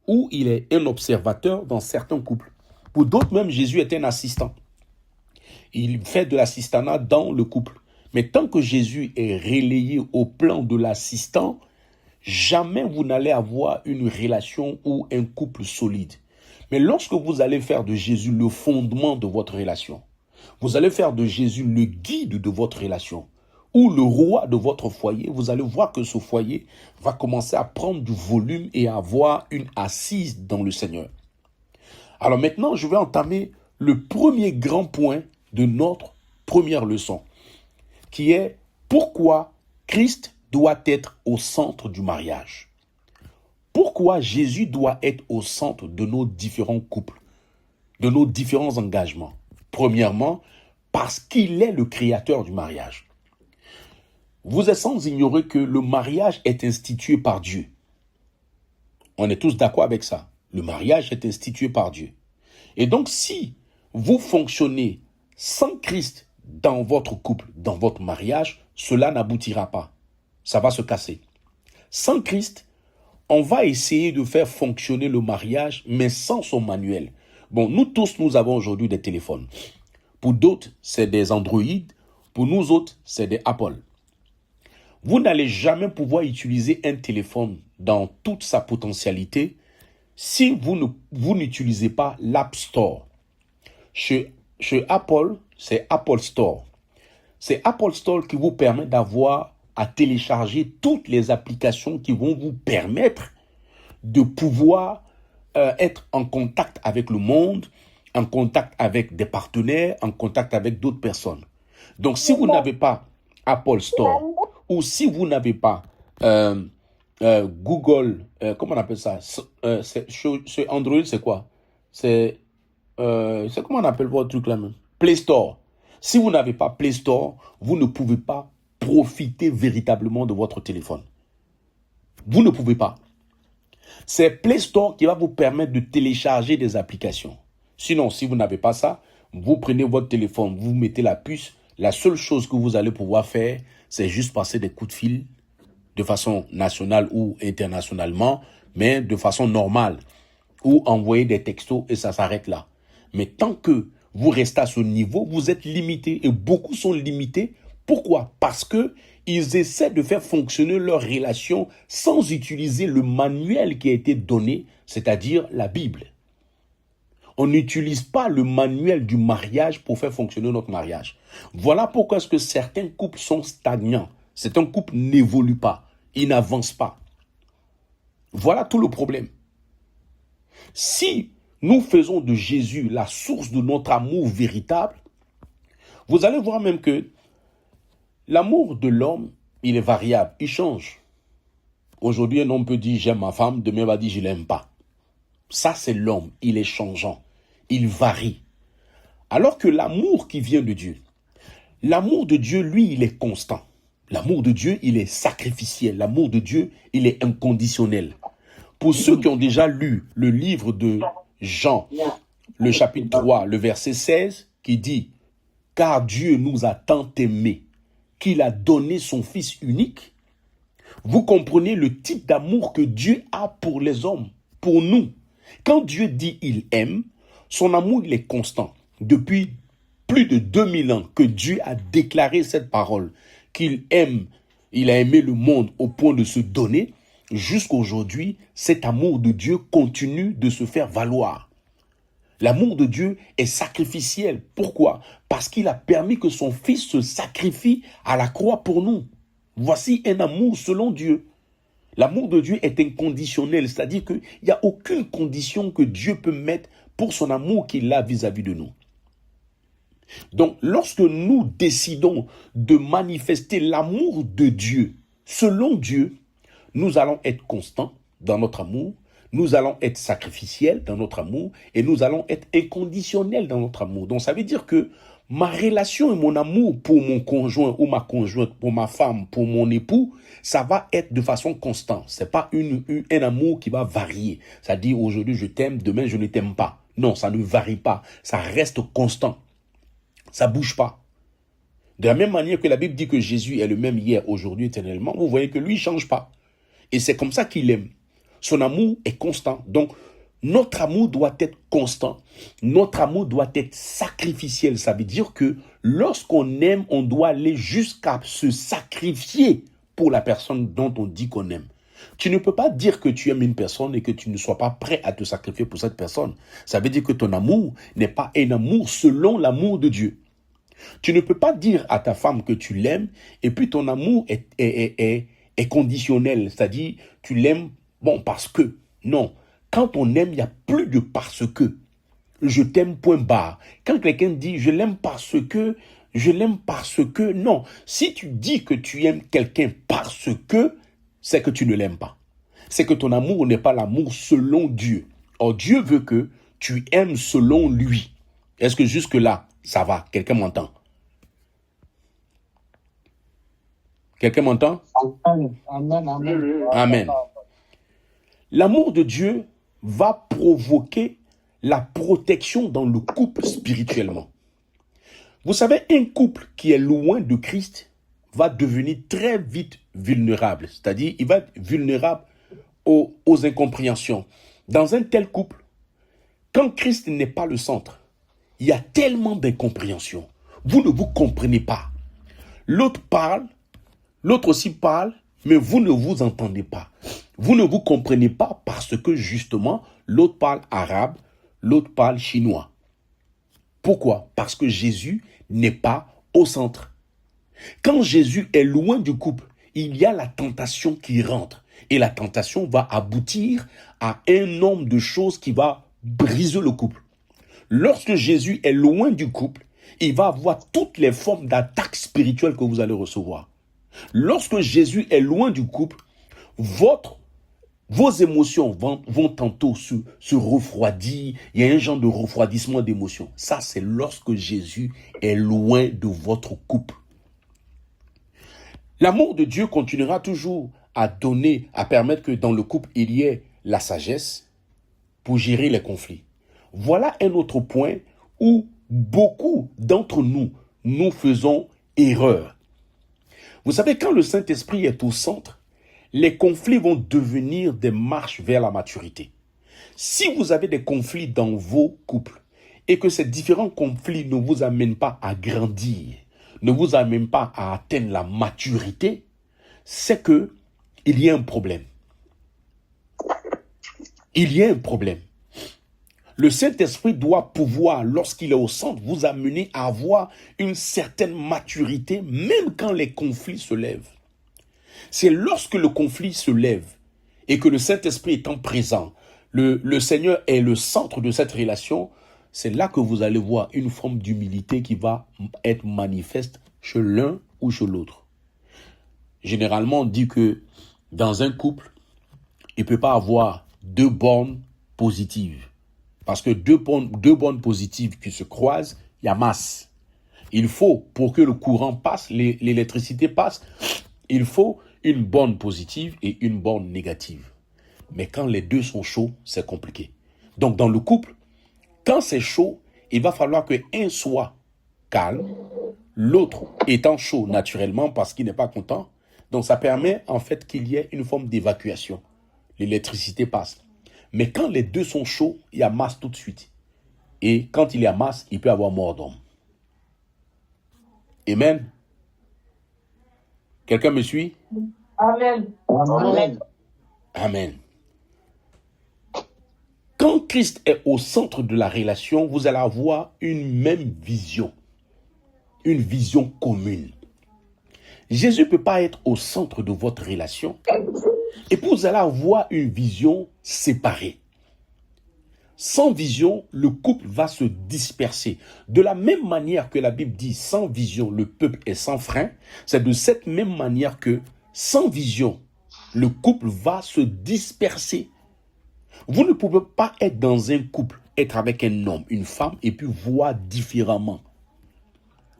ou il est un observateur dans certains couples. Pour d'autres même, Jésus est un assistant. Il fait de l'assistanat dans le couple. Mais tant que Jésus est relayé au plan de l'assistant, jamais vous n'allez avoir une relation ou un couple solide. Mais lorsque vous allez faire de Jésus le fondement de votre relation, vous allez faire de Jésus le guide de votre relation ou le roi de votre foyer, vous allez voir que ce foyer va commencer à prendre du volume et à avoir une assise dans le Seigneur. Alors maintenant, je vais entamer le premier grand point de notre première leçon, qui est pourquoi Christ doit être au centre du mariage. Pourquoi Jésus doit être au centre de nos différents couples, de nos différents engagements. Premièrement, parce qu'il est le créateur du mariage. Vous êtes sans ignorer que le mariage est institué par Dieu. On est tous d'accord avec ça. Le mariage est institué par Dieu. Et donc, si vous fonctionnez sans Christ dans votre couple, dans votre mariage, cela n'aboutira pas. Ça va se casser. Sans Christ, on va essayer de faire fonctionner le mariage, mais sans son manuel. Bon, nous tous, nous avons aujourd'hui des téléphones. Pour d'autres, c'est des Android. Pour nous autres, c'est des Apple. Vous n'allez jamais pouvoir utiliser un téléphone dans toute sa potentialité si vous n'utilisez pas l'App Store. Chez Apple, c'est Apple Store. C'est Apple Store qui vous permet d'avoir à télécharger toutes les applications qui vont vous permettre de pouvoir être en contact avec le monde, en contact avec des partenaires, en contact avec d'autres personnes. Donc, si vous n'avez pas Apple Store ou si vous n'avez pas Google, comment on appelle ça? Chez Android, c'est quoi? C'est comment on appelle votre truc là même? Play Store. Si vous n'avez pas Play Store, vous ne pouvez pas profiter véritablement de votre téléphone. Vous ne pouvez pas. C'est Play Store qui va vous permettre de télécharger des applications. Sinon, si vous n'avez pas ça, vous prenez votre téléphone, vous mettez la puce. La seule chose que vous allez pouvoir faire, c'est juste passer des coups de fil de façon nationale ou internationalement, mais de façon normale. Ou envoyer des textos et ça s'arrête là. Mais tant que vous restez à ce niveau, vous êtes limité. Et beaucoup sont limités. Pourquoi? Parce que ils essaient de faire fonctionner leur relation sans utiliser le manuel qui a été donné, c'est-à-dire la Bible. On n'utilise pas le manuel du mariage pour faire fonctionner notre mariage. Voilà pourquoi est-ce que certains couples sont stagnants. Certains couples n'évoluent pas. Ils n'avancent pas. Voilà tout le problème. Si nous faisons de Jésus la source de notre amour véritable, vous allez voir même que l'amour de l'homme, il est variable, il change. Aujourd'hui, un homme peut dire j'aime ma femme, demain il va dire je l'aime pas. Ça, c'est l'homme, il est changeant, il varie. Alors que l'amour qui vient de Dieu, l'amour de Dieu, lui, il est constant. L'amour de Dieu, il est sacrificiel. L'amour de Dieu, il est inconditionnel. Pour ceux qui ont déjà lu le livre de Jean, le chapitre 3, le verset 16, qui dit « Car Dieu nous a tant aimés qu'il a donné son Fils unique », vous comprenez le type d'amour que Dieu a pour les hommes, pour nous. Quand Dieu dit « il aime », son amour il est constant. Depuis plus de 2000 ans que Dieu a déclaré cette parole, qu'il aime, il a aimé le monde au point de se donner, jusqu'à aujourd'hui, cet amour de Dieu continue de se faire valoir. L'amour de Dieu est sacrificiel. Pourquoi? Parce qu'il a permis que son Fils se sacrifie à la croix pour nous. Voici un amour selon Dieu. L'amour de Dieu est inconditionnel, c'est-à-dire qu'il n'y a aucune condition que Dieu peut mettre pour son amour qu'il a vis-à-vis de nous. Donc, lorsque nous décidons de manifester l'amour de Dieu, selon Dieu, nous allons être constants dans notre amour, nous allons être sacrificiels dans notre amour et nous allons être inconditionnels dans notre amour. Donc, ça veut dire que ma relation et mon amour pour mon conjoint ou ma conjointe, pour ma femme, pour mon époux, ça va être de façon constante. C'est pas un amour qui va varier. C'est-à-dire aujourd'hui je t'aime, demain je ne t'aime pas. Non, ça ne varie pas. Ça reste constant. Ça bouge pas. De la même manière que la Bible dit que Jésus est le même hier, aujourd'hui, éternellement, vous voyez que lui, il ne change pas. Et c'est comme ça qu'il aime. Son amour est constant. Donc, notre amour doit être constant. Notre amour doit être sacrificiel. Ça veut dire que lorsqu'on aime, on doit aller jusqu'à se sacrifier pour la personne dont on dit qu'on aime. Tu ne peux pas dire que tu aimes une personne et que tu ne sois pas prêt à te sacrifier pour cette personne. Ça veut dire que ton amour n'est pas un amour selon l'amour de Dieu. Tu ne peux pas dire à ta femme que tu l'aimes et puis ton amour est conditionnel. C'est-à-dire, tu l'aimes, bon, parce que. Non. Quand on aime, il n'y a plus de parce que. Je t'aime, point barre. Quand quelqu'un dit, je l'aime parce que, non. Si tu dis que tu aimes quelqu'un parce que, c'est que tu ne l'aimes pas. C'est que ton amour n'est pas l'amour selon Dieu. Or, Dieu veut que tu aimes selon lui. Est-ce que jusque-là, ça va? Quelqu'un m'entend? Quelqu'un m'entend? Amen. L'amour de Dieu va provoquer la protection dans le couple spirituellement. Vous savez, un couple qui est loin de Christ va devenir très vite vulnérable. C'est-à-dire, il va être vulnérable aux incompréhensions. Dans un tel couple, quand Christ n'est pas le centre, il y a tellement d'incompréhensions. Vous ne vous comprenez pas. L'autre parle, l'autre aussi parle, mais vous ne vous entendez pas. Vous ne vous comprenez pas parce que justement, l'autre parle arabe, l'autre parle chinois. Pourquoi? Parce que Jésus n'est pas au centre. Quand Jésus est loin du couple, il y a la tentation qui rentre. Et la tentation va aboutir à un nombre de choses qui va briser le couple. Lorsque Jésus est loin du couple, il va avoir toutes les formes d'attaques spirituelles que vous allez recevoir. Lorsque Jésus est loin du couple, vos émotions vont tantôt se refroidir. Il y a un genre de refroidissement d'émotions. Ça, c'est lorsque Jésus est loin de votre couple. L'amour de Dieu continuera toujours à donner, à permettre que dans le couple, il y ait la sagesse pour gérer les conflits. Voilà un autre point où beaucoup d'entre nous faisons erreur. Vous savez, quand le Saint-Esprit est au centre, les conflits vont devenir des marches vers la maturité. Si vous avez des conflits dans vos couples et que ces différents conflits ne vous amènent pas à grandir, ne vous amènent pas à atteindre la maturité, c'est que il y a un problème. Il y a un problème. Le Saint-Esprit doit pouvoir, lorsqu'il est au centre, vous amener à avoir une certaine maturité, même quand les conflits se lèvent. C'est lorsque le conflit se lève et que le Saint-Esprit étant présent, le Seigneur est le centre de cette relation, c'est là que vous allez voir une forme d'humilité qui va être manifeste chez l'un ou chez l'autre. Généralement, on dit que dans un couple, il ne peut pas avoir deux bornes positives. Parce que deux bornes positives qui se croisent, il y a masse. Il faut, pour que le courant passe, l'électricité passe, il faut une borne positive et une borne négative. Mais quand les deux sont chauds, c'est compliqué. Donc dans le couple, quand c'est chaud, il va falloir que un soit calme, l'autre étant chaud naturellement parce qu'il n'est pas content. Donc ça permet en fait qu'il y ait une forme d'évacuation. L'électricité passe. Mais quand les deux sont chauds, il y a masse tout de suite. Et quand il y a masse, il peut y avoir mort d'homme. Amen. Quelqu'un me suit? Amen. Amen. Amen. Quand Christ est au centre de la relation, vous allez avoir une même vision. Une vision commune. Jésus ne peut pas être au centre de votre relation. Et puis vous allez avoir une vision séparée. Sans vision, le couple va se disperser. De la même manière que la Bible dit, sans vision, le peuple est sans frein, c'est de cette même manière que, sans vision, le couple va se disperser. Vous ne pouvez pas être dans un couple, être avec un homme, une femme, et puis voir différemment.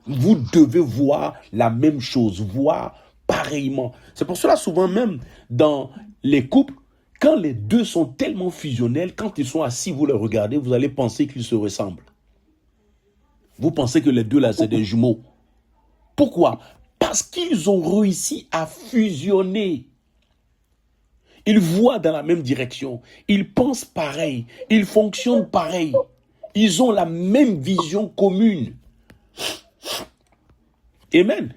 Vous devez voir la même chose, voir pareillement. C'est pour cela, souvent même, dans les couples, quand les deux sont tellement fusionnels, quand ils sont assis, vous les regardez, vous allez penser qu'ils se ressemblent. Vous pensez que les deux là, c'est des jumeaux. Pourquoi? Parce qu'ils ont réussi à fusionner. Ils voient dans la même direction. Ils pensent pareil. Ils fonctionnent pareil. Ils ont la même vision commune. Amen.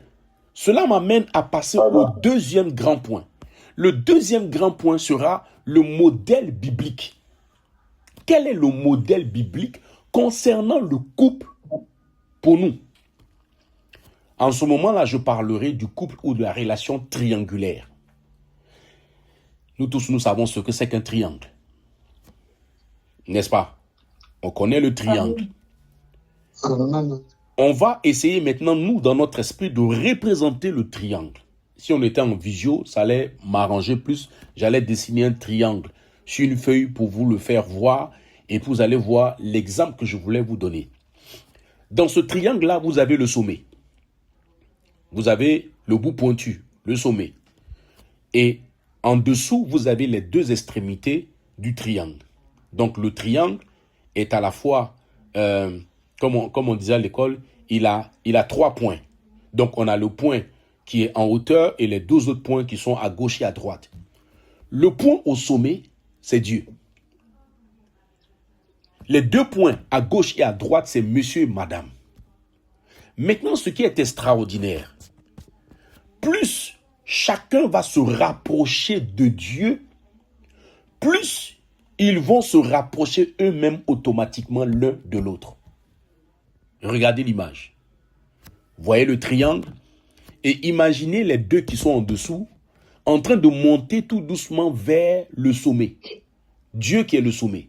Cela m'amène à passer au deuxième grand point. Le deuxième grand point sera le modèle biblique. Quel est le modèle biblique concernant le couple pour nous? En ce moment-là, je parlerai du couple ou de la relation triangulaire. Nous tous, nous savons ce que c'est qu'un triangle. N'est-ce pas? On connaît le triangle. On va essayer maintenant, nous, dans notre esprit, de représenter le triangle. Si on était en visio, ça allait m'arranger plus. J'allais dessiner un triangle sur une feuille pour vous le faire voir. Et vous allez voir l'exemple que je voulais vous donner. Dans ce triangle-là, vous avez le sommet. Vous avez le bout pointu, le sommet. Et en dessous, vous avez les deux extrémités du triangle. Donc le triangle est à la fois, comme on disait à l'école, il a 3 points. Donc on a le point qui est en hauteur et les 2 autres points qui sont à gauche et à droite. Le point au sommet, c'est Dieu. Les 2 points à gauche et à droite, c'est monsieur et madame. Maintenant, ce qui est extraordinaire, plus chacun va se rapprocher de Dieu, plus ils vont se rapprocher eux-mêmes automatiquement l'un de l'autre. Regardez l'image. Voyez le triangle et imaginez les 2 qui sont en dessous en train de monter tout doucement vers le sommet. Dieu qui est le sommet.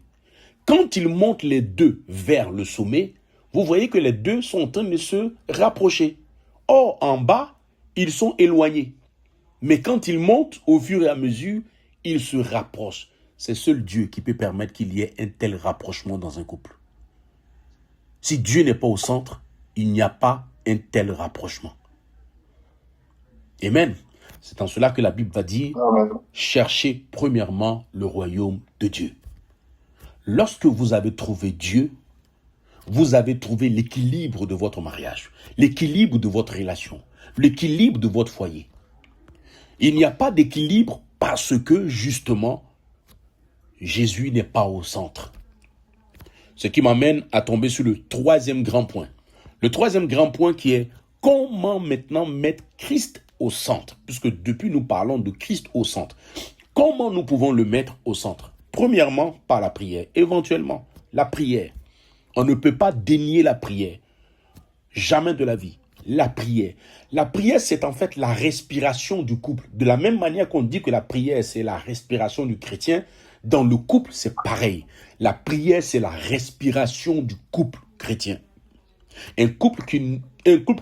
Quand ils montent les 2 vers le sommet, vous voyez que les 2 sont en train de se rapprocher. Or, en bas, ils sont éloignés. Mais quand ils montent, au fur et à mesure, ils se rapprochent. C'est seul Dieu qui peut permettre qu'il y ait un tel rapprochement dans un couple. Si Dieu n'est pas au centre, il n'y a pas un tel rapprochement. Amen. C'est en cela que la Bible va dire, cherchez premièrement le royaume de Dieu. Lorsque vous avez trouvé Dieu, vous avez trouvé l'équilibre de votre mariage, l'équilibre de votre relation, l'équilibre de votre foyer. Il n'y a pas d'équilibre parce que, justement, Jésus n'est pas au centre. Ce qui m'amène à tomber sur le 3e grand point. Le 3e grand point qui est comment maintenant mettre Christ au centre, puisque depuis nous parlons de Christ au centre. Comment nous pouvons le mettre au centre? Premièrement, par la prière. Éventuellement, la prière. On ne peut pas dénier la prière. Jamais de la vie. La prière. La prière, c'est en fait la respiration du couple. De la même manière qu'on dit que la prière, c'est la respiration du chrétien, dans le couple, c'est pareil. La prière, c'est la respiration du couple chrétien. Un couple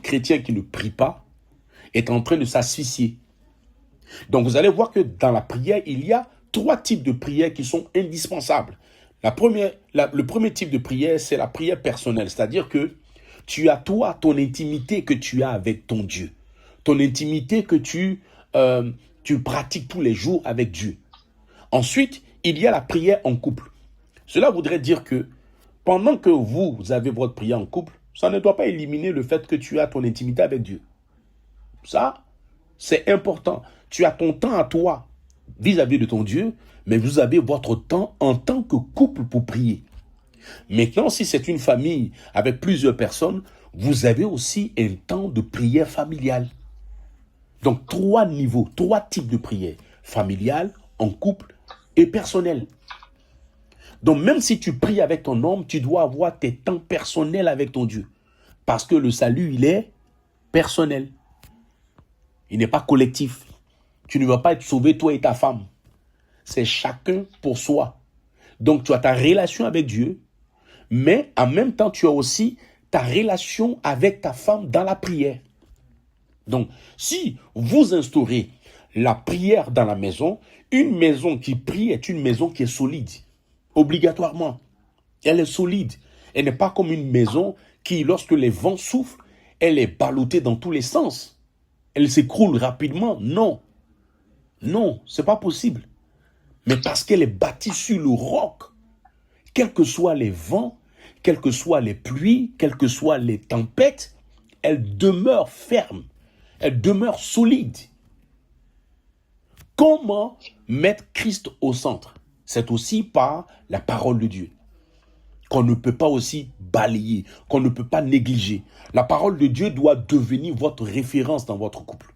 chrétien qui ne prie pas est en train de s'asphyxier. Donc, vous allez voir que dans la prière, il y a 3 types de prières qui sont indispensables. Le premier type de prière, c'est la prière personnelle. C'est-à-dire que tu as toi, ton intimité que tu as avec ton Dieu. Ton intimité que tu pratiques tous les jours avec Dieu. Ensuite, il y a la prière en couple. Cela voudrait dire que pendant que vous avez votre prière en couple, ça ne doit pas éliminer le fait que tu as ton intimité avec Dieu. Ça, c'est important. Tu as ton temps à toi vis-à-vis de ton Dieu, mais vous avez votre temps en tant que couple pour prier. Maintenant, si c'est une famille avec plusieurs personnes, vous avez aussi un temps de prière familiale. Donc, 3 niveaux, 3 types de prière. Familiale, en couple et personnelle. Donc, même si tu pries avec ton homme, tu dois avoir tes temps personnels avec ton Dieu. Parce que le salut, il est personnel. Il n'est pas collectif. Tu ne vas pas être sauvé, toi et ta femme. C'est chacun pour soi. Donc, tu as ta relation avec Dieu, mais en même temps, tu as aussi ta relation avec ta femme dans la prière. Donc, si vous instaurez la prière dans la maison, une maison qui prie est une maison qui est solide. Obligatoirement. Elle est solide. Elle n'est pas comme une maison qui, lorsque les vents soufflent, elle est ballottée dans tous les sens. Elle s'écroule rapidement. Non. Non, c'est pas possible. Mais parce qu'elle est bâtie sur le roc, quels que soient les vents, quelles que soient les pluies, quelles que soient les tempêtes, elle demeure ferme. Elle demeure solide. Comment mettre Christ au centre, c'est aussi par la parole de Dieu, qu'on ne peut pas aussi balayer, qu'on ne peut pas négliger. La parole de Dieu doit devenir votre référence dans votre couple.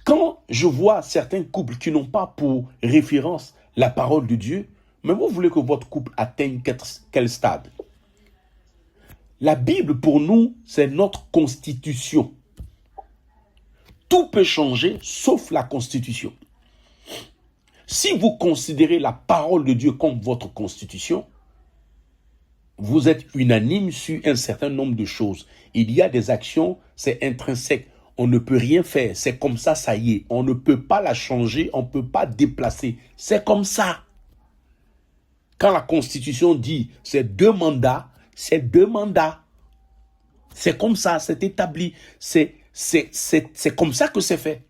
Quand je vois certains couples qui n'ont pas pour référence la parole de Dieu, mais vous voulez que votre couple atteigne quel stade? La Bible, pour nous, c'est notre constitution. Tout peut changer, sauf la constitution. Si vous considérez la parole de Dieu comme votre constitution, vous êtes unanime sur un certain nombre de choses. Il y a des actions, c'est intrinsèque. On ne peut rien faire. C'est comme ça, ça y est. On ne peut pas la changer, on ne peut pas déplacer. C'est comme ça. Quand la Constitution dit c'est 2 mandats, c'est 2 mandats. C'est comme ça, c'est établi. C'est comme ça que c'est fait.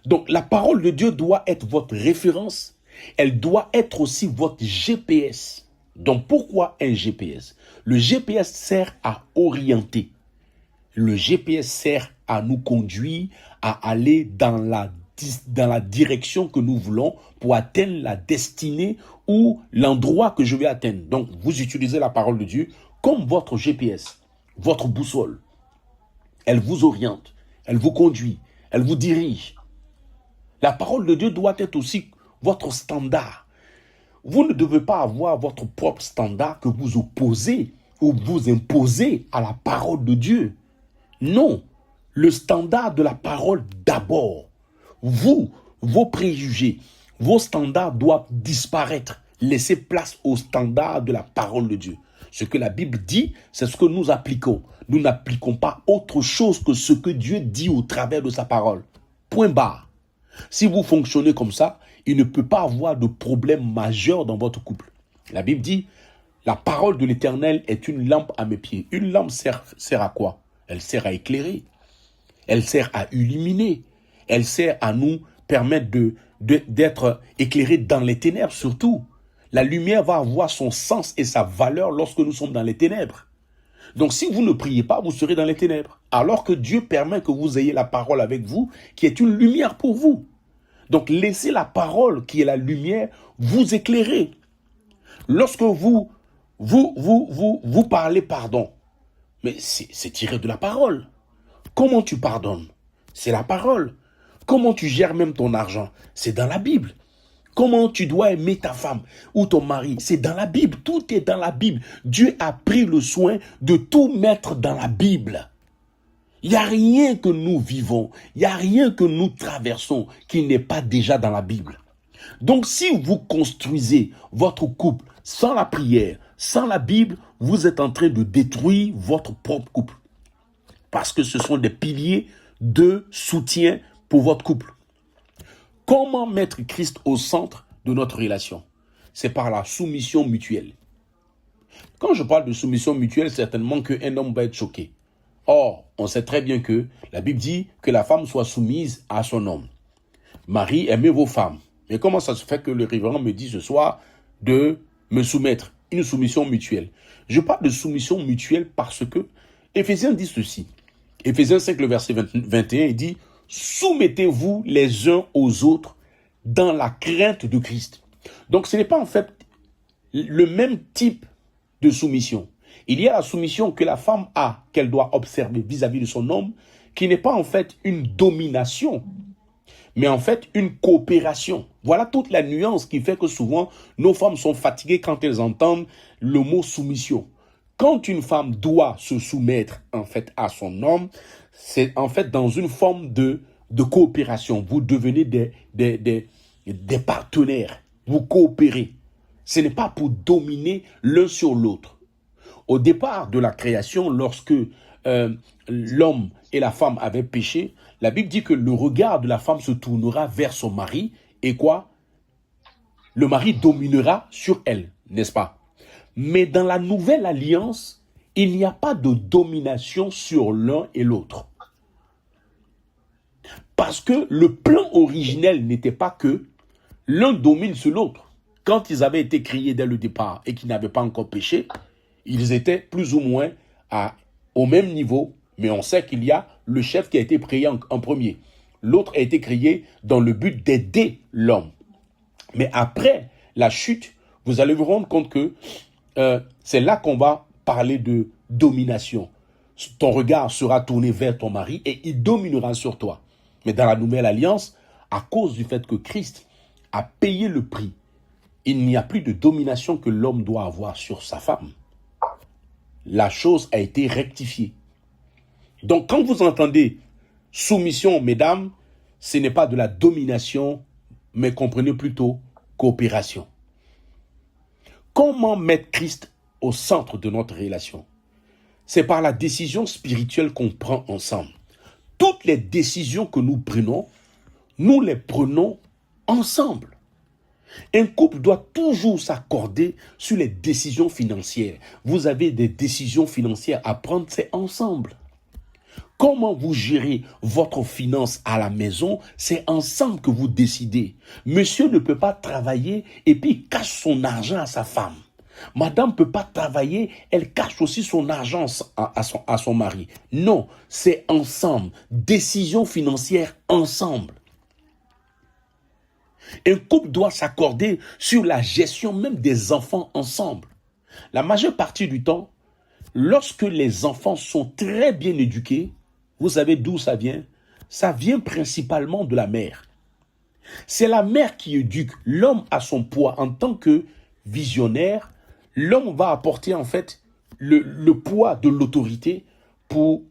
Donc, la parole de Dieu doit être votre référence. Elle doit être aussi votre GPS. Donc, pourquoi un GPS? Le GPS sert à orienter. Le GPS sert à nous conduire, à aller dans la direction que nous voulons pour atteindre la destinée ou l'endroit que je vais atteindre. Donc, vous utilisez la parole de Dieu comme votre GPS, votre boussole. Elle vous oriente, elle vous conduit, elle vous dirige. La parole de Dieu doit être aussi votre standard. Vous ne devez pas avoir votre propre standard que vous opposez ou vous imposez à la parole de Dieu. Non, le standard de la parole d'abord. Vous, vos préjugés, vos standards doivent disparaître. Laissez place au standard de la parole de Dieu. Ce que la Bible dit, c'est ce que nous appliquons. Nous n'appliquons pas autre chose que ce que Dieu dit au travers de sa parole. Point barre. Si vous fonctionnez comme ça, il ne peut pas avoir de problème majeur dans votre couple. La Bible dit, la parole de l'Éternel est une lampe à mes pieds. Une lampe sert à quoi? Elle sert à éclairer. Elle sert à illuminer. Elle sert à nous permettre d'être éclairés dans les ténèbres surtout. La lumière va avoir son sens et sa valeur lorsque nous sommes dans les ténèbres. Donc si vous ne priez pas, vous serez dans les ténèbres. Alors que Dieu permet que vous ayez la parole avec vous, qui est une lumière pour vous. Donc laissez la parole, qui est la lumière, vous éclairer. Lorsque vous parlez pardon, mais c'est tiré de la parole. Comment tu pardonnes? C'est la parole. Comment tu gères même ton argent? C'est dans la Bible. Comment tu dois aimer ta femme ou ton mari? C'est dans la Bible. Tout est dans la Bible. Dieu a pris le soin de tout mettre dans la Bible. Il n'y a rien que nous vivons, il n'y a rien que nous traversons qui n'est pas déjà dans la Bible. Donc si vous construisez votre couple sans la prière, sans la Bible, vous êtes en train de détruire votre propre couple. Parce que ce sont des piliers de soutien pour votre couple. Comment mettre Christ au centre de notre relation? C'est par la soumission mutuelle. Quand je parle de soumission mutuelle, certainement qu'un homme va être choqué. Or, on sait très bien que la Bible dit que la femme soit soumise à son homme. Marie, aimez vos femmes. Mais comment ça se fait que le révérend me dit ce soir de me soumettre? Une soumission mutuelle. Je parle de soumission mutuelle parce que Éphésiens dit ceci. Éphésiens 5, le verset 21, il dit « Soumettez-vous les uns aux autres dans la crainte de Christ. » Donc, ce n'est pas en fait le même type de soumission. Il y a la soumission que la femme a, qu'elle doit observer vis-à-vis de son homme, qui n'est pas en fait une domination, mais en fait une coopération. Voilà toute la nuance qui fait que souvent, nos femmes sont fatiguées quand elles entendent le mot soumission. Quand une femme doit se soumettre en fait à son homme, c'est en fait dans une forme de coopération. Vous devenez des partenaires, vous coopérez. Ce n'est pas pour dominer l'un sur l'autre. Au départ de la création, lorsque l'homme et la femme avaient péché, la Bible dit que le regard de la femme se tournera vers son mari et quoi? Le mari dominera sur elle, n'est-ce pas? Mais dans la nouvelle alliance, il n'y a pas de domination sur l'un et l'autre. Parce que le plan originel n'était pas que l'un domine sur l'autre. Quand ils avaient été créés dès le départ et qu'ils n'avaient pas encore péché, ils étaient plus ou moins au même niveau, mais on sait qu'il y a le chef qui a été créé en premier. l'autre a été créé dans le but d'aider l'homme. Mais après la chute, vous allez vous rendre compte que c'est là qu'on va parler de domination. Ton regard sera tourné vers ton mari et il dominera sur toi. Mais dans la nouvelle alliance, à cause du fait que Christ a payé le prix, il n'y a plus de domination que l'homme doit avoir sur sa femme. La chose a été rectifiée. Donc quand vous entendez soumission, mesdames, ce n'est pas de la domination, mais comprenez plutôt coopération. Comment mettre Christ au centre de notre relation? C'est par la décision spirituelle qu'on prend ensemble. Toutes les décisions que nous prenons, nous les prenons ensemble. Un couple doit toujours s'accorder sur les décisions financières. Vous avez des décisions financières à prendre, c'est ensemble. Comment vous gérez votre finance à la maison, c'est ensemble que vous décidez. Monsieur ne peut pas travailler et puis il cache son argent à sa femme. Madame ne peut pas travailler, elle cache aussi son argent à son mari. Non, c'est ensemble. Décision financière ensemble. Un couple doit s'accorder sur la gestion même des enfants ensemble. La majeure partie du temps, lorsque les enfants sont très bien éduqués, vous savez d'où ça vient? Ça vient principalement de la mère. C'est la mère qui éduque. L'homme à son poids en tant que visionnaire. L'homme va apporter en fait le poids de l'autorité pour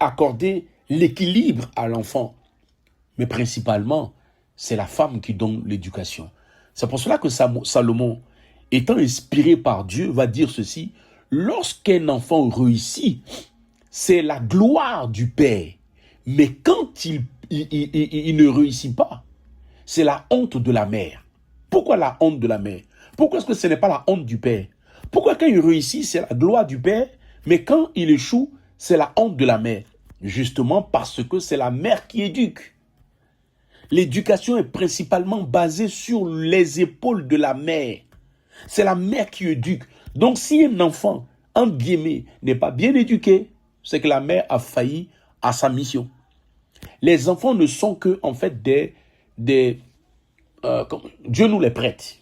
accorder l'équilibre à l'enfant. Mais principalement, c'est la femme qui donne l'éducation. C'est pour cela que Salomon, étant inspiré par Dieu, va dire ceci: lorsqu'un enfant réussit, c'est la gloire du père. Mais quand il ne réussit pas, c'est la honte de la mère. Pourquoi la honte de la mère? Pourquoi est-ce que ce n'est pas la honte du père? Pourquoi quand il réussit, c'est la gloire du père, mais quand il échoue, c'est la honte de la mère? Justement parce que c'est la mère qui éduque. L'éducation est principalement basée sur les épaules de la mère. C'est la mère qui éduque. Donc si un enfant, entre guillemets, n'est pas bien éduqué, c'est que la mère a failli à sa mission. Les enfants ne sont que, en fait, Dieu nous les prête.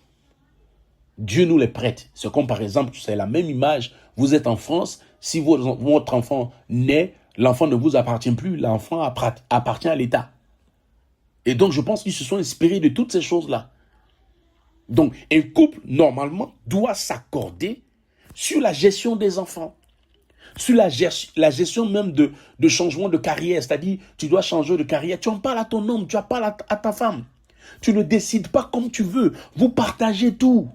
Dieu nous les prête. C'est comme par exemple, c'est la même image. Vous êtes en France, si votre enfant naît, l'enfant ne vous appartient plus, l'enfant appartient à l'État. Et donc, je pense qu'ils se sont inspirés de toutes ces choses-là. Donc, un couple, normalement, doit s'accorder sur la gestion des enfants. Sur la gestion même de changement de carrière. C'est-à-dire, tu dois changer de carrière. Tu en parles à ton homme, tu en parles à ta femme. Tu ne décides pas comme tu veux. Vous partagez tout.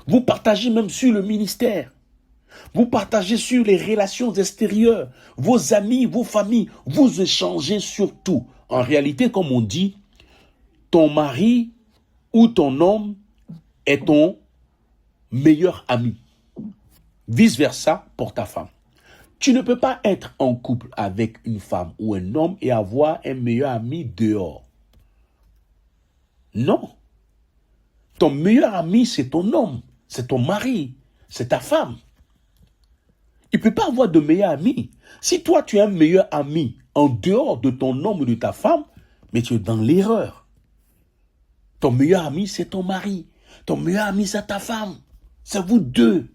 Vous partagez même sur le ministère. Vous partagez sur les relations extérieures. Vos amis, vos familles. Vous échangez sur tout. En réalité, comme on dit, ton mari ou ton homme est ton meilleur ami. Vice-versa pour ta femme. Tu ne peux pas être en couple avec une femme ou un homme et avoir un meilleur ami dehors. Non. Ton meilleur ami, c'est ton homme, c'est ton mari, c'est ta femme. Il ne peut pas avoir de meilleur ami. Si toi, tu as un meilleur ami en dehors de ton homme ou de ta femme, mais tu es dans l'erreur. Ton meilleur ami, c'est ton mari. Ton meilleur ami, c'est ta femme. C'est vous deux.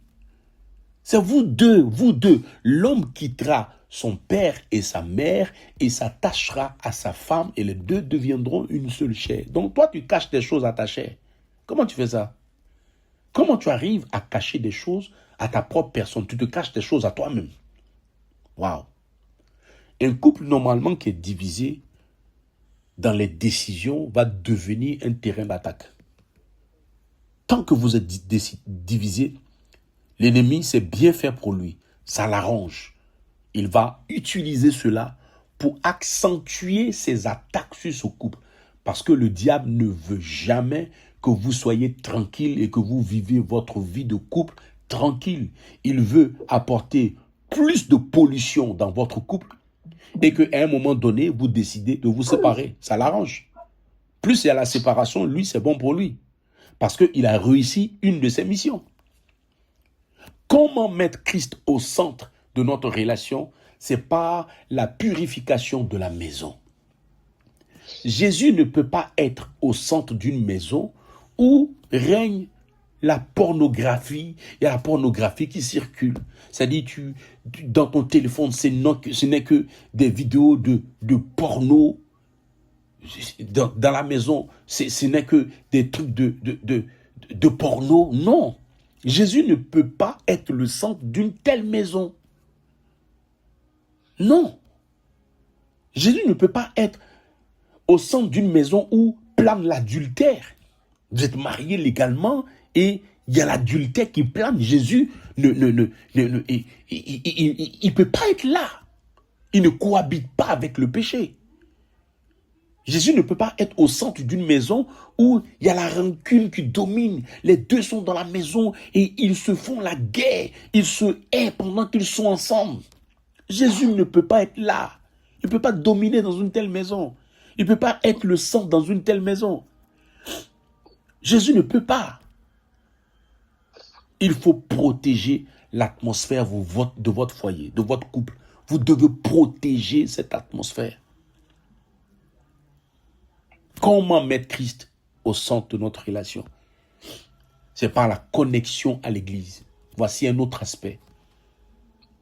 C'est vous deux, vous deux. L'homme quittera son père et sa mère et s'attachera à sa femme et les deux deviendront une seule chair. Donc toi, tu caches des choses à ta chair. Comment tu fais ça? Comment tu arrives à cacher des choses à ta propre personne? Tu te caches des choses à toi-même. Waouh! Un couple normalement qui est divisé dans les décisions va devenir un terrain d'attaque. Tant que vous êtes divisé, l'ennemi sait bien faire pour lui. Ça l'arrange. Il va utiliser cela pour accentuer ses attaques sur ce couple. Parce que le diable ne veut jamais que vous soyez tranquille et que vous vivez votre vie de couple tranquille. Il veut apporter plus de pollution dans votre couple et qu'à un moment donné, vous décidez de vous séparer. Ça l'arrange. Plus il y a la séparation, lui, c'est bon pour lui. Parce qu'il a réussi une de ses missions. Comment mettre Christ au centre de notre relation? C'est par la purification de la maison. Jésus ne peut pas être au centre d'une maison où règne la pornographie. Il y a la pornographie qui circule. C'est-à-dire, dans ton téléphone, ce n'est que des vidéos de porno. Dans la maison, ce n'est que des trucs de porno. Non. Jésus ne peut pas être le centre d'une telle maison. Non. Jésus ne peut pas être au centre d'une maison où plane l'adultère. Vous êtes mariés légalement et il y a l'adultère qui plane. Jésus il peut pas être là. Il ne cohabite pas avec le péché. Jésus ne peut pas être au centre d'une maison où il y a la rancune qui domine. Les deux sont dans la maison et ils se font la guerre. Ils se haïssent pendant qu'ils sont ensemble. Jésus ne peut pas être là. Il ne peut pas dominer dans une telle maison. Il ne peut pas être le centre dans une telle maison. Jésus ne peut pas. Il faut protéger l'atmosphère de votre foyer, de votre couple. Vous devez protéger cette atmosphère. Comment mettre Christ au centre de notre relation? C'est par la connexion à l'Église. Voici un autre aspect.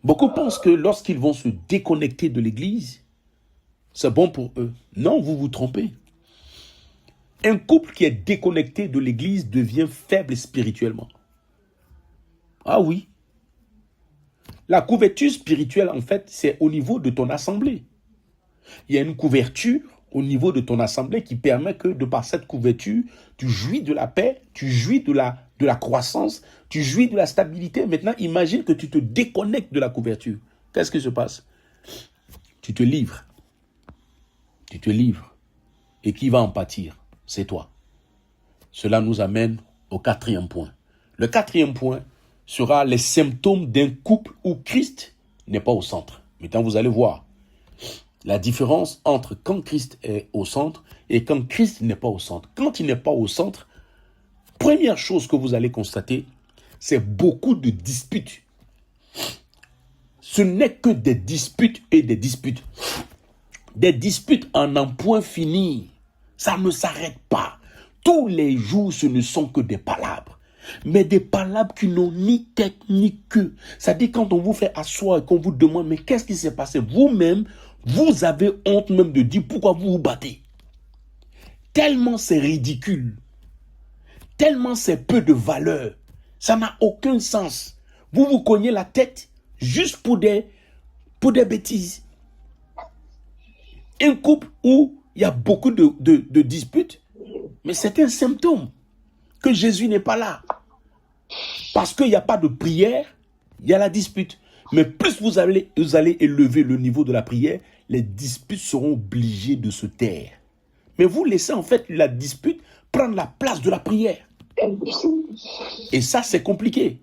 Beaucoup pensent que lorsqu'ils vont se déconnecter de l'Église, c'est bon pour eux. Non, vous vous trompez. Un couple qui est déconnecté de l'Église devient faible spirituellement. Ah oui. La couverture spirituelle, en fait, c'est au niveau de ton assemblée. Il y a une couverture au niveau de ton assemblée qui permet que, de par cette couverture, tu jouis de la paix, tu jouis de la croissance, tu jouis de la stabilité. Maintenant, imagine que tu te déconnectes de la couverture. Qu'est-ce qui se passe? Tu te livres. Tu te livres. Et qui va en pâtir? C'est toi. Cela nous amène au 4e point. Le 4e point sera les symptômes d'un couple où Christ n'est pas au centre. Maintenant, vous allez voir la différence entre quand Christ est au centre et quand Christ n'est pas au centre. Quand il n'est pas au centre, première chose que vous allez constater, c'est beaucoup de disputes. Ce n'est que des disputes et des disputes. Des disputes en un point fini. Ça ne s'arrête pas. Tous les jours, ce ne sont que des palabres. Mais des palabres qui n'ont ni tête ni queue. C'est-à-dire quand on vous fait asseoir et qu'on vous demande, mais qu'est-ce qui s'est passé? Vous-même, vous avez honte même de dire pourquoi vous vous battez. Tellement c'est ridicule. Tellement c'est peu de valeur. Ça n'a aucun sens. Vous vous cognez la tête juste pour des bêtises. Un couple où il y a beaucoup de disputes, mais c'est un symptôme que Jésus n'est pas là. Parce qu'il n'y a pas de prière, il y a la dispute. Mais plus vous allez élever le niveau de la prière, les disputes seront obligées de se taire. Mais vous laissez en fait la dispute prendre la place de la prière. Et ça, c'est compliqué.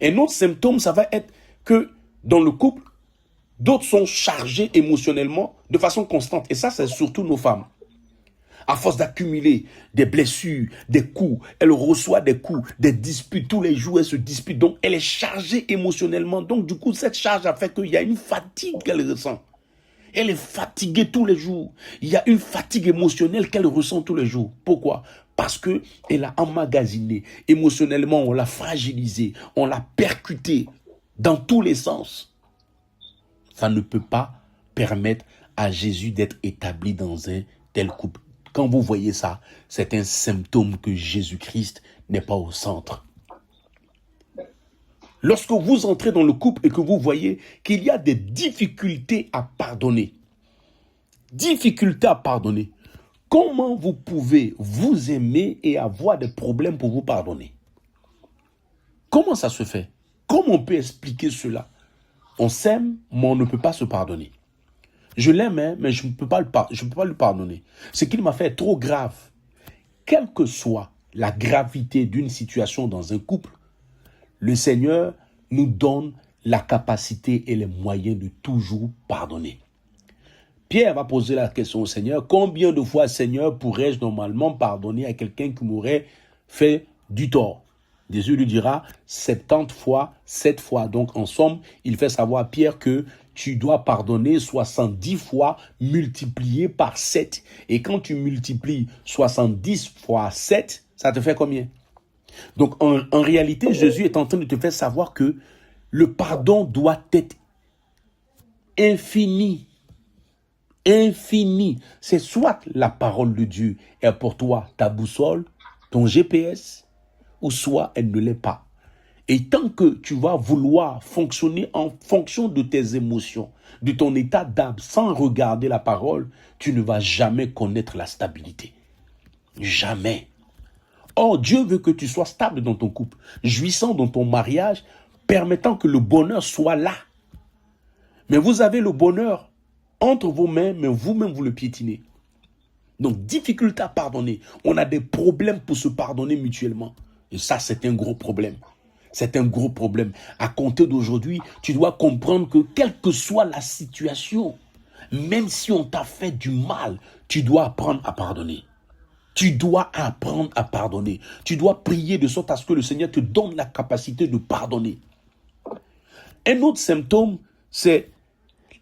Un autre symptôme, ça va être que dans le couple, d'autres sont chargés émotionnellement de façon constante. Et ça, c'est surtout nos femmes. À force d'accumuler des blessures, des coups, elle reçoit des coups, des disputes. Tous les jours, elle se dispute. Donc, elle est chargée émotionnellement. Donc, du coup, cette charge a fait qu'il y a une fatigue qu'elle ressent. Elle est fatiguée tous les jours. Il y a une fatigue émotionnelle qu'elle ressent tous les jours. Pourquoi? Parce qu'elle a emmagasiné. Émotionnellement, on l'a fragilisée. On l'a percutée dans tous les sens. Ça ne peut pas permettre à Jésus d'être établi dans un tel couple. Quand vous voyez ça, c'est un symptôme que Jésus-Christ n'est pas au centre. Lorsque vous entrez dans le couple et que vous voyez qu'il y a des difficultés à pardonner, comment vous pouvez vous aimer et avoir des problèmes pour vous pardonner? Comment ça se fait? Comment on peut expliquer cela? On s'aime, mais on ne peut pas se pardonner. Je l'aime, hein, mais je ne peux pas lui pardonner. Ce qu'il m'a fait est trop grave. Quelle que soit la gravité d'une situation dans un couple, le Seigneur nous donne la capacité et les moyens de toujours pardonner. Pierre va poser la question au Seigneur, combien de fois, Seigneur, pourrais-je normalement pardonner à quelqu'un qui m'aurait fait du tort? Jésus lui dira 70 fois, 7 fois. Donc, en somme, il fait savoir à Pierre que tu dois pardonner 70 fois multiplié par 7. Et quand tu multiplies 70 fois 7, ça te fait combien? Donc, en réalité, Jésus est en train de te faire savoir que le pardon doit être infini. Infini. C'est soit la parole de Dieu est pour toi ta boussole, ton GPS, ou soit elle ne l'est pas. Et tant que tu vas vouloir fonctionner en fonction de tes émotions, de ton état d'âme, sans regarder la parole, tu ne vas jamais connaître la stabilité. Jamais. Or, Dieu veut que tu sois stable dans ton couple, jouissant dans ton mariage, permettant que le bonheur soit là. Mais vous avez le bonheur entre vos mains, mais vous-même, vous le piétinez. Donc, difficulté à pardonner. On a des problèmes pour se pardonner mutuellement. Et ça, c'est un gros problème. C'est un gros problème. À compter d'aujourd'hui, tu dois comprendre que quelle que soit la situation, même si on t'a fait du mal, tu dois apprendre à pardonner. Tu dois apprendre à pardonner. Tu dois prier de sorte à ce que le Seigneur te donne la capacité de pardonner. Un autre symptôme, c'est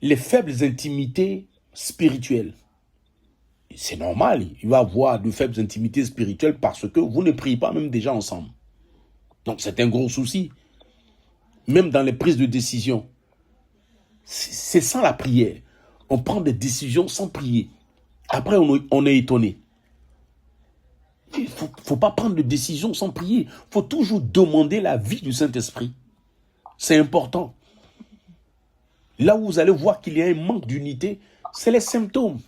les faibles intimités spirituelles. C'est normal, il va y avoir de faibles intimités spirituelles parce que vous ne priez pas même déjà ensemble. Donc c'est un gros souci. Même dans les prises de décision. C'est sans la prière. On prend des décisions sans prier. Après, on est étonné. Il ne faut pas prendre de décision sans prier. Il faut toujours demander l'avis du Saint-Esprit. C'est important. Là où vous allez voir qu'il y a un manque d'unité, c'est les symptômes.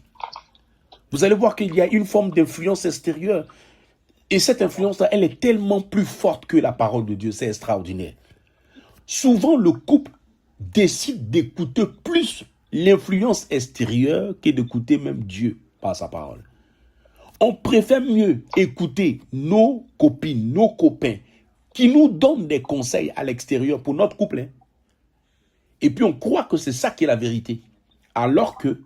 Vous allez voir qu'il y a une forme d'influence extérieure. Et cette influence-là, elle est tellement plus forte que la parole de Dieu. C'est extraordinaire. Souvent, le couple décide d'écouter plus l'influence extérieure que d'écouter même Dieu par sa parole. On préfère mieux écouter nos copines, nos copains, qui nous donnent des conseils à l'extérieur pour notre couple. Hein. Et puis on croit que c'est ça qui est la vérité. Alors que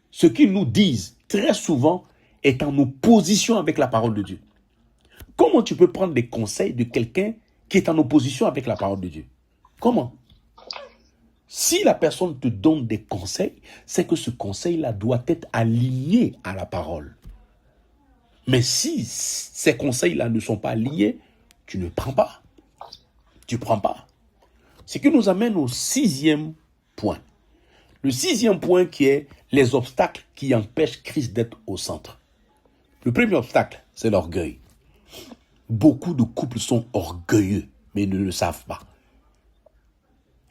ce qu'ils nous disent très souvent est en opposition avec la parole de Dieu. Comment tu peux prendre des conseils de quelqu'un qui est en opposition avec la parole de Dieu? Comment? Si la personne te donne des conseils, c'est que ce conseil-là doit être aligné à la parole. Mais si ces conseils-là ne sont pas alignés, tu ne prends pas. Tu ne prends pas. Ce qui nous amène au 6e point. Le 6e point qui est les obstacles qui empêchent Christ d'être au centre. Le premier obstacle, c'est l'orgueil. Beaucoup de couples sont orgueilleux, mais ils ne le savent pas.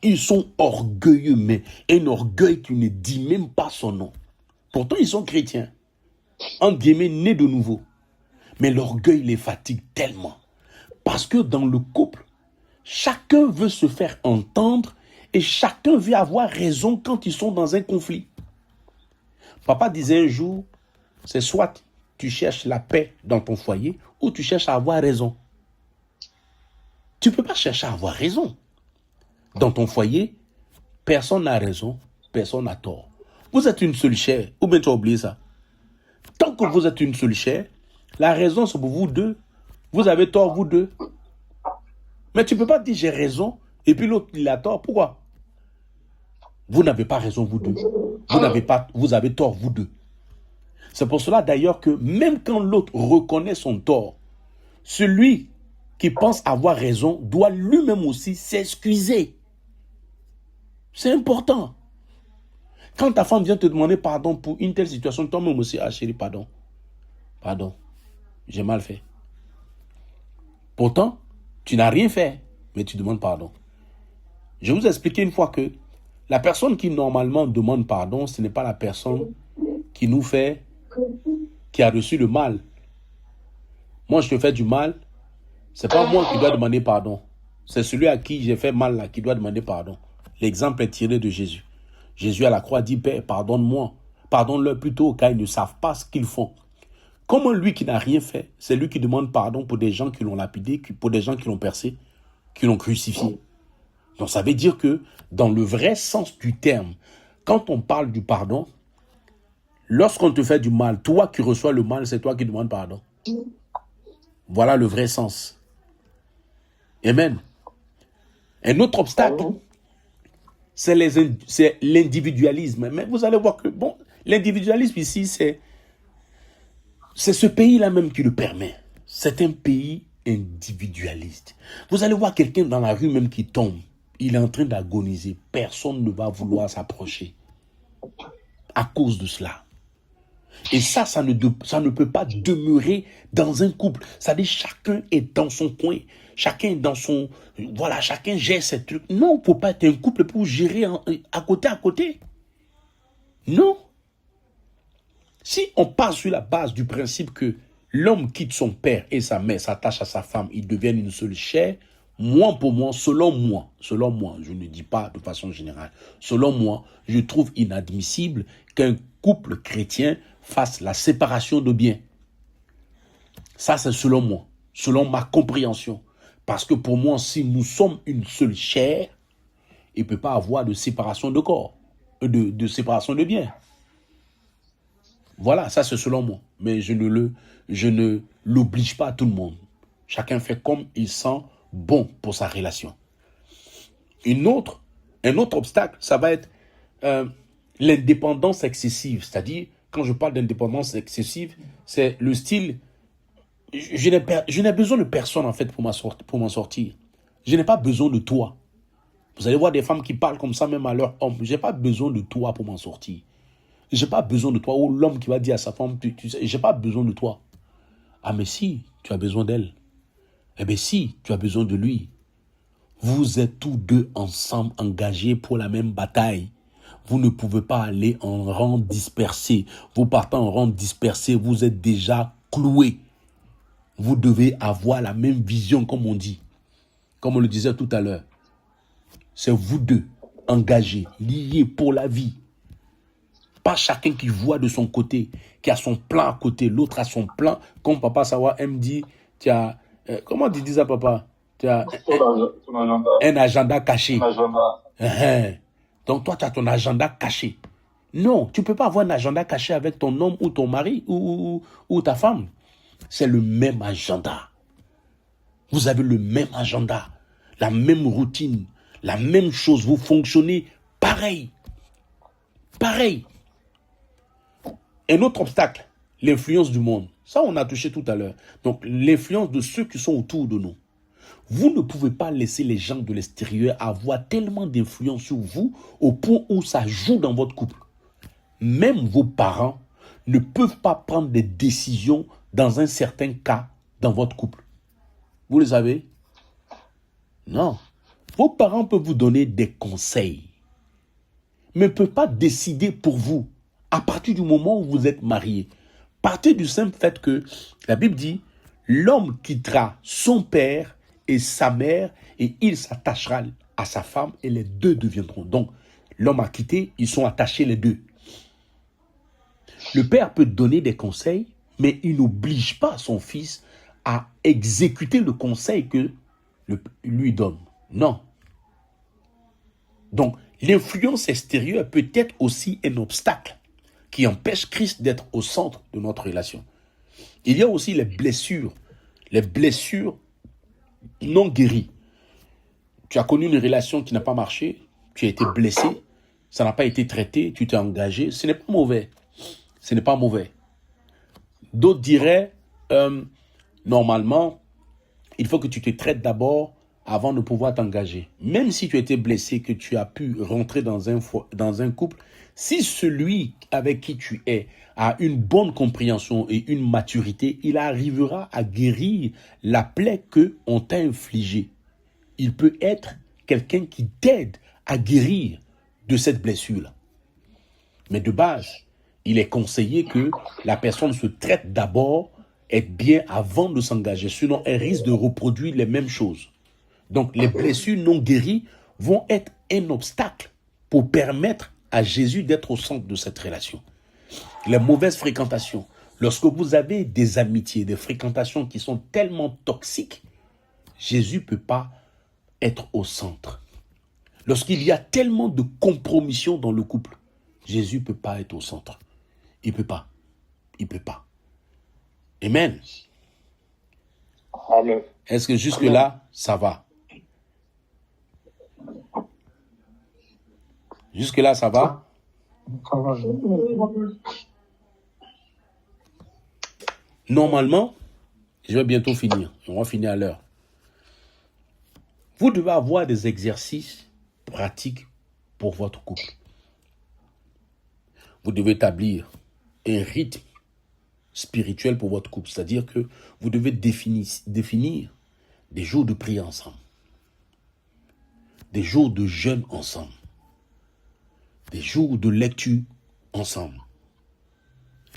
Ils sont orgueilleux, mais un orgueil qui ne dit même pas son nom. Pourtant, ils sont chrétiens. Entre guillemets, nés de nouveau. Mais l'orgueil les fatigue tellement. Parce que dans le couple, chacun veut se faire entendre et chacun veut avoir raison quand ils sont dans un conflit. Papa disait un jour, c'est soit tu cherches la paix dans ton foyer ou tu cherches à avoir raison. Tu ne peux pas chercher à avoir raison. Dans ton foyer, personne n'a raison, personne n'a tort. Vous êtes une seule chair, ou bien tu as oublié ça. Tant que vous êtes une seule chair, la raison c'est pour vous deux. Vous avez tort, vous deux. Mais tu ne peux pas dire j'ai raison et puis l'autre il a tort. Pourquoi? Vous n'avez pas raison, vous deux. Vous avez tort, vous deux. C'est pour cela d'ailleurs que même quand l'autre reconnaît son tort, celui qui pense avoir raison doit lui-même aussi s'excuser. C'est important. Quand ta femme vient te demander pardon pour une telle situation, toi-même aussi, ah chérie, pardon. Pardon, j'ai mal fait. Pourtant, tu n'as rien fait, mais tu demandes pardon. Je vous ai expliqué une fois que la personne qui normalement demande pardon, ce n'est pas la personne qui nous fait, qui a reçu le mal. Moi, je te fais du mal, c'est pas moi qui dois demander pardon. C'est celui à qui j'ai fait mal là qui doit demander pardon. L'exemple est tiré de Jésus. Jésus à la croix dit, Père, pardonne-moi. Pardonne-leur plutôt car ils ne savent pas ce qu'ils font. Comment lui qui n'a rien fait, c'est lui qui demande pardon pour des gens qui l'ont lapidé, pour des gens qui l'ont percé, qui l'ont crucifié. Donc ça veut dire que dans le vrai sens du terme, quand on parle du pardon, lorsqu'on te fait du mal, toi qui reçois le mal, c'est toi qui demandes pardon. Voilà le vrai sens. Amen. Un autre obstacle, c'est l'individualisme. Mais vous allez voir que, bon, l'individualisme ici, c'est ce pays-là même qui le permet. C'est un pays individualiste. Vous allez voir quelqu'un dans la rue même qui tombe. Il est en train d'agoniser. Personne ne va vouloir s'approcher à cause de cela. Et ça ne peut pas demeurer dans un couple. C'est-à-dire chacun est dans son coin. Chacun est dans son... Voilà, chacun gère ses trucs. Non, il ne faut pas être un couple pour gérer à côté. Non. Si on part sur la base du principe que l'homme quitte son père et sa mère, s'attache à sa femme, ils deviennent une seule chair, selon moi, je ne dis pas de façon générale, selon moi, je trouve inadmissible qu'un couple chrétien fasse la séparation de biens. Ça, c'est selon moi, selon ma compréhension. Parce que pour moi, si nous sommes une seule chair, il ne peut pas avoir de séparation de corps, de séparation de biens. Voilà, ça c'est selon moi. Mais je ne l'oblige pas à tout le monde. Chacun fait comme il sent bon pour sa relation. Un autre obstacle, ça va être l'indépendance excessive. C'est-à-dire, quand je parle d'indépendance excessive, c'est le style, je n'ai besoin de personne en fait pour m'en sortir. Je n'ai pas besoin de toi. Vous allez voir des femmes qui parlent comme ça même à leur homme. Je n'ai pas besoin de toi pour m'en sortir. Je n'ai pas besoin de toi. Ou l'homme qui va dire à sa femme, tu sais, je n'ai pas besoin de toi. Ah mais si, tu as besoin d'elle. Eh bien si, tu as besoin de lui. Vous êtes tous deux ensemble engagés pour la même bataille. Vous ne pouvez pas aller en rang dispersé. Vous partez en rang dispersé, vous êtes déjà cloués. Vous devez avoir la même vision, comme on dit. Comme on le disait tout à l'heure. C'est vous deux, engagés, liés pour la vie. Pas chacun qui voit de son côté, qui a son plan à côté, l'autre a son plan. Comme papa Sawa me dit, tu as... comment tu dis ça, papa? Tu as un agenda caché. Donc toi, tu as ton agenda caché. Non, tu ne peux pas avoir un agenda caché avec ton homme ou ton mari ou ta femme. C'est le même agenda. Vous avez le même agenda, la même routine, la même chose. Vous fonctionnez pareil. Pareil. Un autre obstacle, l'influence du monde. Ça, on a touché tout à l'heure. Donc, l'influence de ceux qui sont autour de nous. Vous ne pouvez pas laisser les gens de l'extérieur avoir tellement d'influence sur vous au point où ça joue dans votre couple. Même vos parents ne peuvent pas prendre des décisions dans un certain cas dans votre couple. Vous le savez? Non. Vos parents peuvent vous donner des conseils, mais ne peuvent pas décider pour vous à partir du moment où vous êtes mariés. Partez du simple fait que la Bible dit, l'homme quittera son père et sa mère et il s'attachera à sa femme et les deux deviendront. Donc, l'homme a quitté, ils sont attachés les deux. Le père peut donner des conseils, mais il n'oblige pas son fils à exécuter le conseil que lui donne. Non. Donc, l'influence extérieure peut être aussi un obstacle qui empêche Christ d'être au centre de notre relation. Il y a aussi les blessures non guéries. Tu as connu une relation qui n'a pas marché, tu as été blessé, ça n'a pas été traité, tu t'es engagé, ce n'est pas mauvais. Ce n'est pas mauvais. D'autres diraient, normalement, il faut que tu te traites d'abord avant de pouvoir t'engager. Même si tu as été blessé, que tu as pu rentrer dans un couple, si celui avec qui tu es a une bonne compréhension et une maturité, il arrivera à guérir la plaie qu'on t'a infligée. Il peut être quelqu'un qui t'aide à guérir de cette blessure-là. Mais de base, il est conseillé que la personne se traite d'abord, être bien avant de s'engager. Sinon, elle risque de reproduire les mêmes choses. Donc, les blessures non guéries vont être un obstacle pour permettre à Jésus d'être au centre de cette relation. Les mauvaises fréquentations. Lorsque vous avez des amitiés, des fréquentations qui sont tellement toxiques, Jésus ne peut pas être au centre. Lorsqu'il y a tellement de compromission dans le couple, Jésus ne peut pas être au centre. Il ne peut pas. Il ne peut pas. Amen. Amen. Est-ce que jusque-là, ça va? Jusque-là, ça va? Ça va. Normalement, je vais bientôt finir. On va finir à l'heure. Vous devez avoir des exercices pratiques pour votre couple. Vous devez établir un rythme spirituel pour votre couple. C'est-à-dire que vous devez définir des jours de prière ensemble, des jours de jeûne ensemble, des jours de lecture ensemble,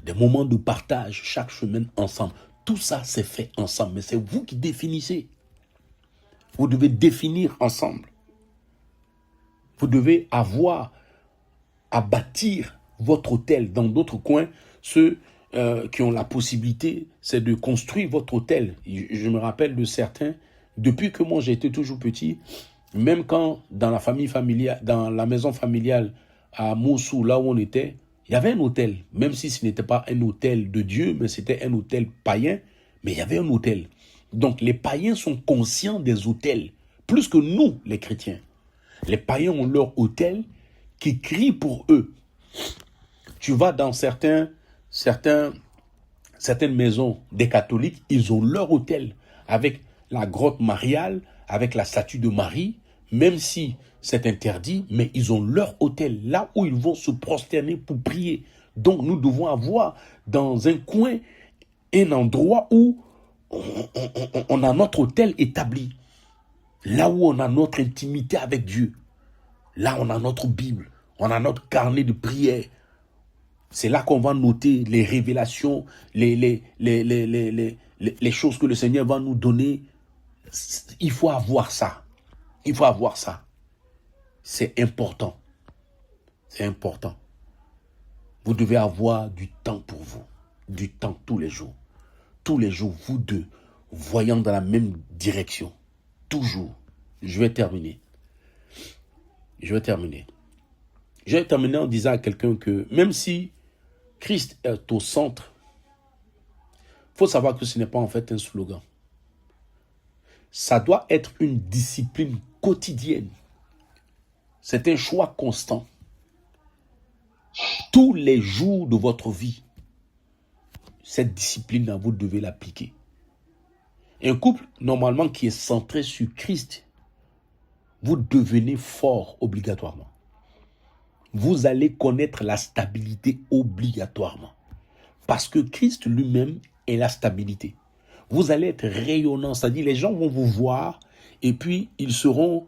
des moments de partage chaque semaine ensemble. Tout ça, c'est fait ensemble, mais c'est vous qui définissez. Vous devez définir ensemble. Vous devez avoir à bâtir votre hôtel. Dans d'autres coins, ceux qui ont la possibilité, c'est de construire votre hôtel. Je me rappelle de certains, depuis que moi j'étais toujours petit, même quand dans la famille familiale, dans la maison familiale à Moussou, là où on était, il y avait un hôtel, même si ce n'était pas un hôtel de Dieu, mais c'était un hôtel païen, mais il y avait un hôtel. Donc les païens sont conscients des hôtels, plus que nous, les chrétiens. Les païens ont leur hôtel qui crie pour eux. Tu vas dans certaines maisons des catholiques, ils ont leur hôtel avec la grotte mariale, avec la statue de Marie, même si c'est interdit, mais ils ont leur hôtel, là où ils vont se prosterner pour prier. Donc nous devons avoir dans un coin un endroit où on a notre hôtel établi. Là où on a notre intimité avec Dieu. Là on a notre Bible, on a notre carnet de prière. C'est là qu'on va noter les révélations, les choses que le Seigneur va nous donner. Il faut avoir ça. Il faut avoir ça. C'est important. C'est important. Vous devez avoir du temps pour vous. Du temps tous les jours. Tous les jours, vous deux, voyant dans la même direction. Toujours. Je vais terminer. Je vais terminer en disant à quelqu'un que même si Christ est au centre, il faut savoir que ce n'est pas en fait un slogan. Ça doit être une discipline quotidienne. C'est un choix constant. Tous les jours de votre vie, cette discipline-là, vous devez l'appliquer. Un couple, normalement, qui est centré sur Christ, vous devenez fort obligatoirement. Vous allez connaître la stabilité obligatoirement. Parce que Christ lui-même est la stabilité. Vous allez être rayonnant, c'est-à-dire les gens vont vous voir et puis ils seront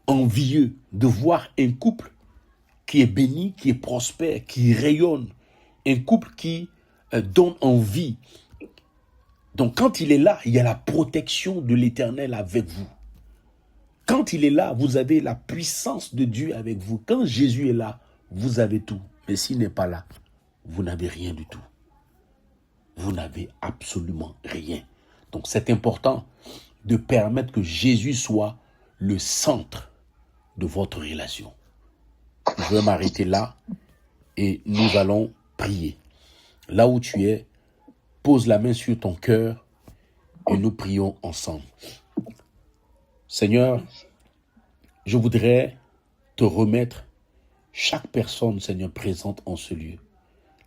envieux de voir un couple qui est béni, qui est prospère, qui rayonne. Un couple qui donne envie. Donc quand il est là, il y a la protection de l'Éternel avec vous. Quand il est là, vous avez la puissance de Dieu avec vous. Quand Jésus est là, vous avez tout. Mais s'il n'est pas là, vous n'avez rien du tout. Vous n'avez absolument rien. Donc c'est important de permettre que Jésus soit le centre de votre relation. Je vais m'arrêter là et nous allons prier. Là où tu es, pose la main sur ton cœur et nous prions ensemble. Seigneur, je voudrais te remettre chaque personne, Seigneur, présente en ce lieu.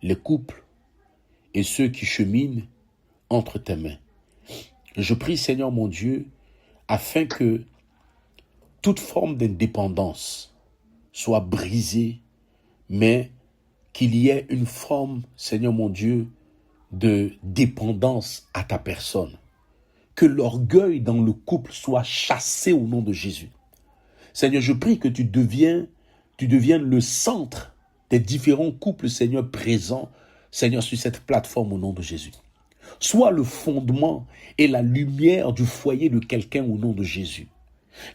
Les couples et ceux qui cheminent entre tes mains. Je prie, Seigneur mon Dieu, afin que toute forme d'indépendance soit brisée, mais qu'il y ait une forme, Seigneur mon Dieu, de dépendance à ta personne. Que l'orgueil dans le couple soit chassé au nom de Jésus. Seigneur, je prie que tu deviennes le centre des différents couples, Seigneur, présents, Seigneur, sur cette plateforme au nom de Jésus. Sois le fondement et la lumière du foyer de quelqu'un au nom de Jésus.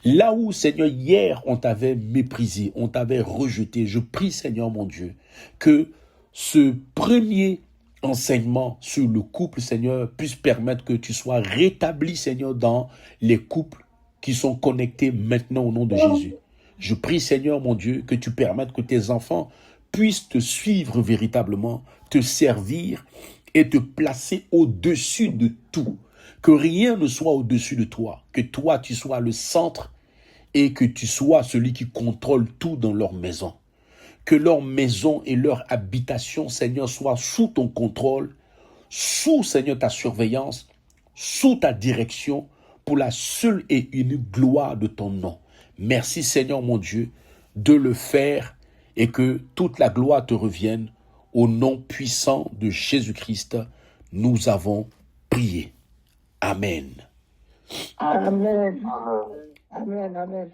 Là où, Seigneur, hier, on t'avait méprisé, on t'avait rejeté, je prie, Seigneur mon Dieu, que ce premier enseignement sur le couple, Seigneur, puisse permettre que tu sois rétabli, Seigneur, dans les couples qui sont connectés maintenant au nom de Jésus. Je prie, Seigneur, mon Dieu, que tu permettes que tes enfants puissent te suivre véritablement, te servir et te placer au-dessus de tout. Que rien ne soit au-dessus de toi, que toi, tu sois le centre et que tu sois celui qui contrôle tout dans leur maison. Que leur maison et leur habitation, Seigneur, soient sous ton contrôle, sous, Seigneur, ta surveillance, sous ta direction, pour la seule et unique gloire de ton nom. Merci, Seigneur mon Dieu, de le faire et que toute la gloire te revienne. Au nom puissant de Jésus-Christ, nous avons prié. Amen. Amen. Amen. Amen.